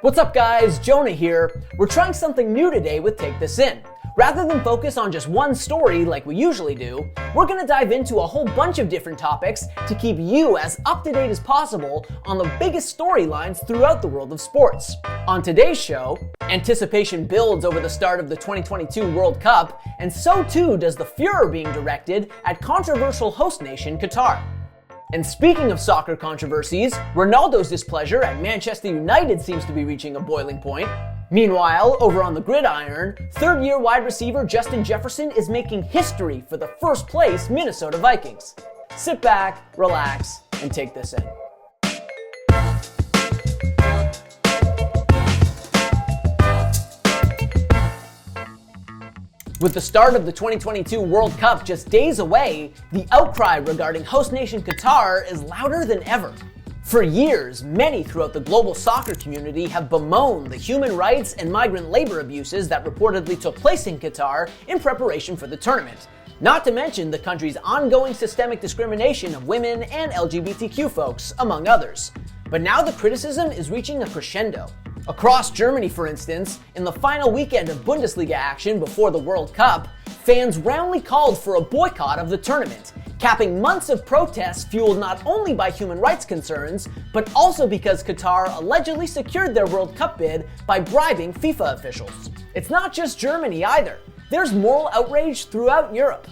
What's up guys, Jonah here. We're trying something new today with Take This In. Rather than focus on just one story like we usually do, we're going to dive into a whole bunch of different topics to keep you as up to date as possible on the biggest storylines throughout the world of sports. On today's show, anticipation builds over the start of the 2022 World Cup, and so too does the furor being directed at controversial host nation Qatar. And speaking of soccer controversies, Ronaldo's displeasure at Manchester United seems to be reaching a boiling point. Meanwhile, over on the gridiron, third-year wide receiver Justin Jefferson is making history for the first-place Minnesota Vikings. Sit back, relax, and take this in. With the start of the 2022 World Cup just days away, the outcry regarding host nation Qatar is louder than ever. For years, many throughout the global soccer community have bemoaned the human rights and migrant labor abuses that reportedly took place in Qatar in preparation for the tournament, not to mention the country's ongoing systemic discrimination of women and LGBTQ folks, among others. But now the criticism is reaching a crescendo. Across Germany, for instance, in the final weekend of Bundesliga action before the World Cup, fans roundly called for a boycott of the tournament, capping months of protests fueled not only by human rights concerns, but also because Qatar allegedly secured their World Cup bid by bribing FIFA officials. It's not just Germany either. There's moral outrage throughout Europe.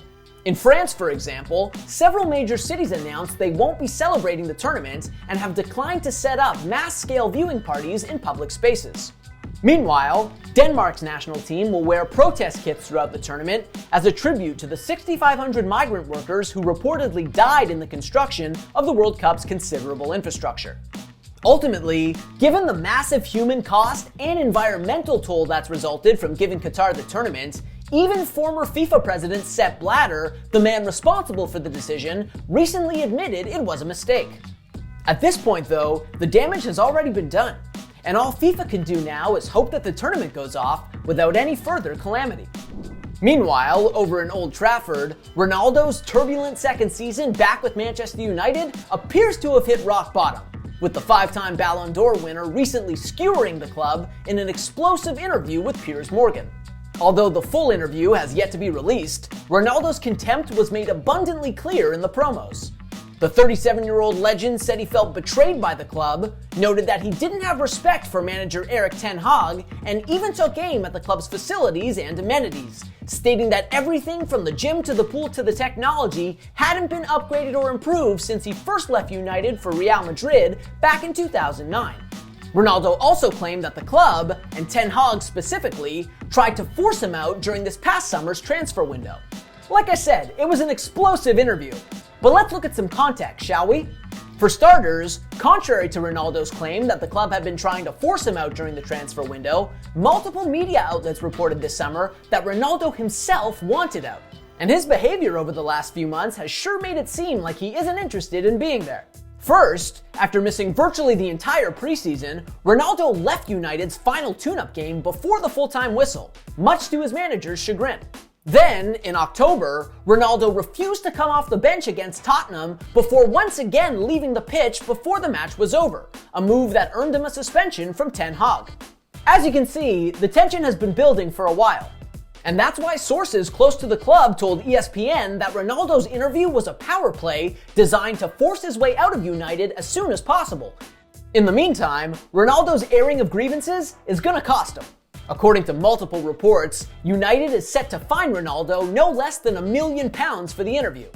In France, for example, several major cities announced they won't be celebrating the tournament and have declined to set up mass-scale viewing parties in public spaces. Meanwhile, Denmark's national team will wear protest kits throughout the tournament as a tribute to the 6,500 migrant workers who reportedly died in the construction of the World Cup's considerable infrastructure. Ultimately, given the massive human cost and environmental toll that's resulted from giving Qatar the tournament, even former FIFA president Sepp Blatter, the man responsible for the decision, recently admitted it was a mistake. At this point though, the damage has already been done, and all FIFA can do now is hope that the tournament goes off without any further calamity. Meanwhile, over in Old Trafford, Ronaldo's turbulent second season back with Manchester United appears to have hit rock bottom, with the five-time Ballon d'Or winner recently skewering the club in an explosive interview with Piers Morgan. Although the full interview has yet to be released, Ronaldo's contempt was made abundantly clear in the promos. The 37-year-old legend said he felt betrayed by the club, noted that he didn't have respect for manager Erik ten Hag, and even took aim at the club's facilities and amenities, stating that everything from the gym to the pool to the technology hadn't been upgraded or improved since he first left United for Real Madrid back in 2009. Ronaldo also claimed that the club, and Ten Hag specifically, tried to force him out during this past summer's transfer window. Like I said, it was an explosive interview. But let's look at some context, shall we? For starters, contrary to Ronaldo's claim that the club had been trying to force him out during the transfer window, multiple media outlets reported this summer that Ronaldo himself wanted out. And his behavior over the last few months has sure made it seem like he isn't interested in being there. First, after missing virtually the entire preseason, Ronaldo left United's final tune-up game before the full-time whistle, much to his manager's chagrin. Then, in October, Ronaldo refused to come off the bench against Tottenham before once again leaving the pitch before the match was over, a move that earned him a suspension from Ten Hag. As you can see, the tension has been building for a while. And that's why sources close to the club told ESPN that Ronaldo's interview was a power play designed to force his way out of United as soon as possible. In the meantime, Ronaldo's airing of grievances is gonna cost him. According to multiple reports, United is set to fine Ronaldo no less than £1 million for the interview.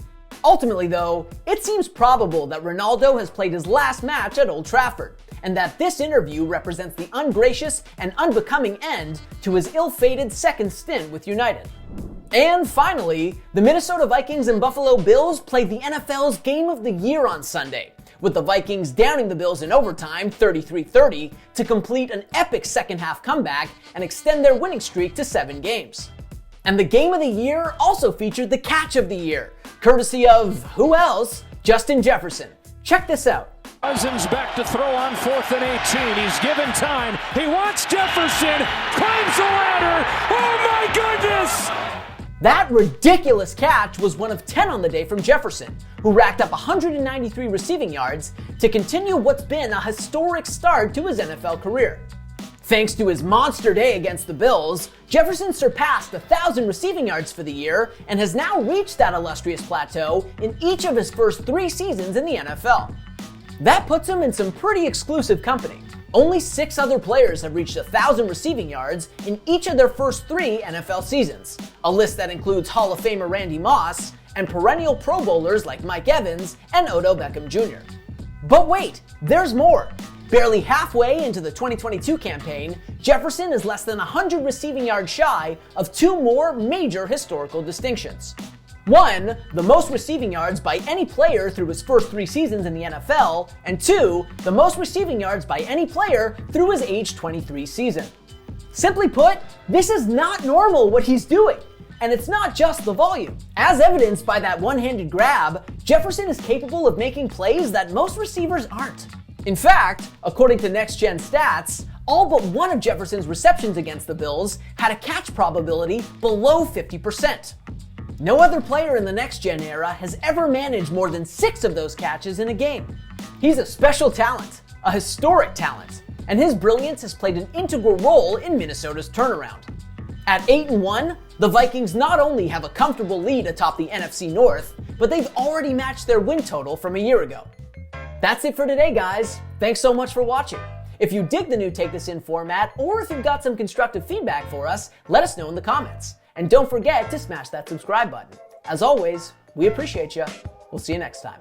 Ultimately though, it seems probable that Ronaldo has played his last match at Old Trafford, and that this interview represents the ungracious and unbecoming end to his ill-fated second stint with United. And finally, the Minnesota Vikings and Buffalo Bills played the NFL's Game of the Year on Sunday, with the Vikings downing the Bills in overtime 33-30 to complete an epic second-half comeback and extend their winning streak to 7 games. And the Game of the Year also featured the Catch of the Year, courtesy of, who else? Justin Jefferson. Check this out. Cousins back to throw on 4th and 18. He's given time. He wants Jefferson. Climbs the ladder. Oh my goodness! That ridiculous catch was one of 10 on the day from Jefferson, who racked up 193 receiving yards to continue what's been a historic start to his NFL career. Thanks to his monster day against the Bills, Jefferson surpassed 1,000 receiving yards for the year and has now reached that illustrious plateau in each of his first 3 seasons in the NFL. That puts him in some pretty exclusive company. Only 6 other players have reached 1,000 receiving yards in each of their first 3 NFL seasons, a list that includes Hall of Famer Randy Moss and perennial Pro Bowlers like Mike Evans and Odell Beckham Jr. But wait, there's more. Barely halfway into the 2022 campaign, Jefferson is less than 100 receiving yards shy of 2 more major historical distinctions. 1, the most receiving yards by any player through his first 3 seasons in the NFL, and 2, the most receiving yards by any player through his age 23 season. Simply put, this is not normal what he's doing. And it's not just the volume. As evidenced by that one-handed grab, Jefferson is capable of making plays that most receivers aren't. In fact, according to Next Gen Stats, all but one of Jefferson's receptions against the Bills had a catch probability below 50%. No other player in the Next Gen era has ever managed more than 6 of those catches in a game. He's a special talent, a historic talent, and his brilliance has played an integral role in Minnesota's turnaround. At 8-1, the Vikings not only have a comfortable lead atop the NFC North, but they've already matched their win total from a year ago. That's it for today, guys. Thanks so much for watching. If you dig the new Take This In format, or if you've got some constructive feedback for us, let us know in the comments. And don't forget to smash that subscribe button. As always, we appreciate you. We'll see you next time.